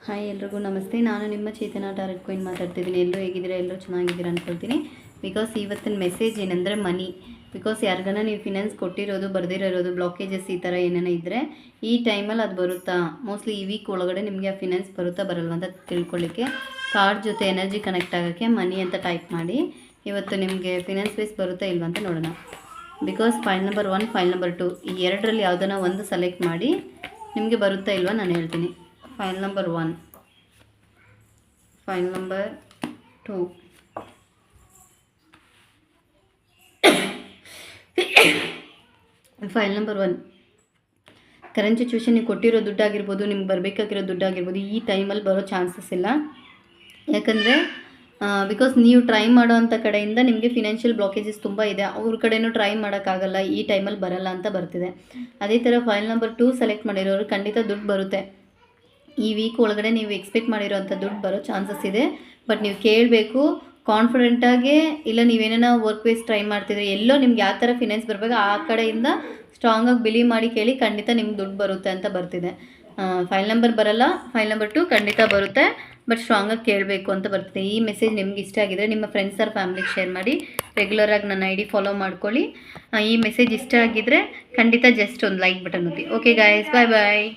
Hi ಎಲ್ರಿಗೂ ನಮಸ್ತೆ. ನಾನು ನಿಮ್ಮ ಚೇತನ ಟಾರೆಟ್ ಕಾಯಿನ್ ಮಾತಾಡ್ತಿದ್ದೀನಿ. ಎಲ್ಲರೂ ಹೇಗಿದ್ದೀರಾ? ಎಲ್ಲರೂ ಚೆನ್ನಾಗಿದ್ದೀರಾ ಅಂದ್ಕೊಳ್ತೀನಿ. ಬಿಕಾಸ್ ಇವತ್ತಿನ ಮೆಸೇಜ್ ಏನಂದರೆ ಮನಿ. ಬಿಕಾಸ್ ಯಾರಿಗಾನ ನೀವು ಫಿನಾನ್ಸ್ ಕೊಟ್ಟಿರೋದು ಬರೆದಿರೋದು ಬ್ಲಾಕೇಜಸ್ ಈ ಥರ ಏನೇನೋ ಇದ್ದರೆ ಈ ಟೈಮಲ್ಲಿ ಅದು ಬರುತ್ತಾ, ಮೋಸ್ಟ್ಲಿ ಈ ವೀಕ್ ಒಳಗಡೆ ನಿಮಗೆ ಆ ಫಿನಾನ್ಸ್ ಬರುತ್ತಾ ಬರಲ್ವ ಅಂತ ತಿಳ್ಕೊಳ್ಳಿಕ್ಕೆ ಕಾರ್ಡ್ ಜೊತೆ ಎನರ್ಜಿ ಕನೆಕ್ಟ್ ಆಗೋಕ್ಕೆ ಮನಿ ಅಂತ ಟೈಪ್ ಮಾಡಿ. ಇವತ್ತು ನಿಮಗೆ ಫಿನಾನ್ಸ್ ಬೇಸ್ ಬರುತ್ತಾ ಇಲ್ವ ಅಂತ ನೋಡೋಣ. Because file number 1 file number 2 ಈ ಎರಡರಲ್ಲಿ ಯಾವುದನ್ನ ಒಂದು ಸೆಲೆಕ್ಟ್ ಮಾಡಿ ನಿಮಗೆ ಬರುತ್ತಾ ಇಲ್ವ ನಾನು ಹೇಳ್ತೀನಿ. File number 1, file number 2, file number 1. Current situation ನೀವು ಕೊಟ್ಟಿರೋ ದುಡ್ಡಾಗಿರ್ಬೋದು, ನಿಮ್ಗೆ ಬರಬೇಕಾಗಿರೋ ದುಡ್ಡಾಗಿರ್ಬೋದು, ಈ ಟೈಮಲ್ಲಿ ಬರೋ ಚಾನ್ಸಸ್ ಇಲ್ಲ. ಯಾಕಂದರೆ ಬಿಕಾಸ್ ನೀವು ಟ್ರೈ ಮಾಡೋ ಅಂಥ ಕಡೆಯಿಂದ ನಿಮಗೆ ಫಿನಾನ್ಷಿಯಲ್ ಬ್ಲಾಕೇಜಸ್ ತುಂಬ ಇದೆ. ಅವ್ರ ಕಡೆಯೂ ಟ್ರೈ ಮಾಡೋಕ್ಕಾಗಲ್ಲ, ಈ ಟೈಮಲ್ಲಿ ಬರಲ್ಲ ಅಂತ ಬರ್ತಿದೆ. ಅದೇ ಥರ ಫೈಲ್ ನಂಬರ್ 2 ಸೆಲೆಕ್ಟ್ ಮಾಡಿರೋರು ಖಂಡಿತ ದುಡ್ಡು ಬರುತ್ತೆ. ಈ ವೀಕ್ ಒಳಗಡೆ ನೀವು ಎಕ್ಸ್ಪೆಕ್ಟ್ ಮಾಡಿರೋಂಥ ದುಡ್ಡು ಬರೋ ಚಾನ್ಸಸ್ ಇದೆ. ಬಟ್ ನೀವು ಕೇಳಬೇಕು ಕಾನ್ಫಿಡೆಂಟಾಗಿ. ಇಲ್ಲ ನೀವೇನೋ ವರ್ಕ್ ವೇಸ್ ಟ್ರೈ ಮಾಡ್ತಿದ್ರೆ ಎಲ್ಲೋ ನಿಮ್ಗೆ ಯಾವ ಥರ ಫಿನಾನ್ಸ್ ಬರಬೇಕು ಆ ಕಡೆಯಿಂದ ಸ್ಟ್ರಾಂಗಾಗಿ ಬಿಲೀವ್ ಮಾಡಿ ಕೇಳಿ, ಖಂಡಿತ ನಿಮ್ಗೆ ದುಡ್ಡು ಬರುತ್ತೆ ಅಂತ ಬರ್ತಿದೆ. ಫೈಲ್ ನಂಬರ್ ಬರಲ್ಲ, ಫೈಲ್ ನಂಬರ್ 2 ಖಂಡಿತ ಬರುತ್ತೆ, ಬಟ್ ಸ್ಟ್ರಾಂಗಾಗಿ ಕೇಳಬೇಕು ಅಂತ ಬರ್ತಿದೆ. ಈ ಮೆಸೇಜ್ ನಿಮ್ಗೆ ಇಷ್ಟ ಆಗಿದ್ರೆ ನಿಮ್ಮ ಫ್ರೆಂಡ್ಸ್ ಆರ್ ಫ್ಯಾಮಿಲಿಗೆ ಶೇರ್ ಮಾಡಿ. ರೆಗ್ಯುಲರಾಗಿ ನನ್ನ ID ಫಾಲೋ ಮಾಡ್ಕೊಳ್ಳಿ. ಈ ಮೆಸೇಜ್ ಇಷ್ಟ ಆಗಿದ್ದರೆ ಖಂಡಿತ ಜಸ್ಟ್ ಒಂದು ಲೈಕ್ ಬಟನ್ ಒತ್ತಿ. ಓಕೆ ಗಾಯ್ಸ್, ಬಾಯ್ ಬಾಯ್.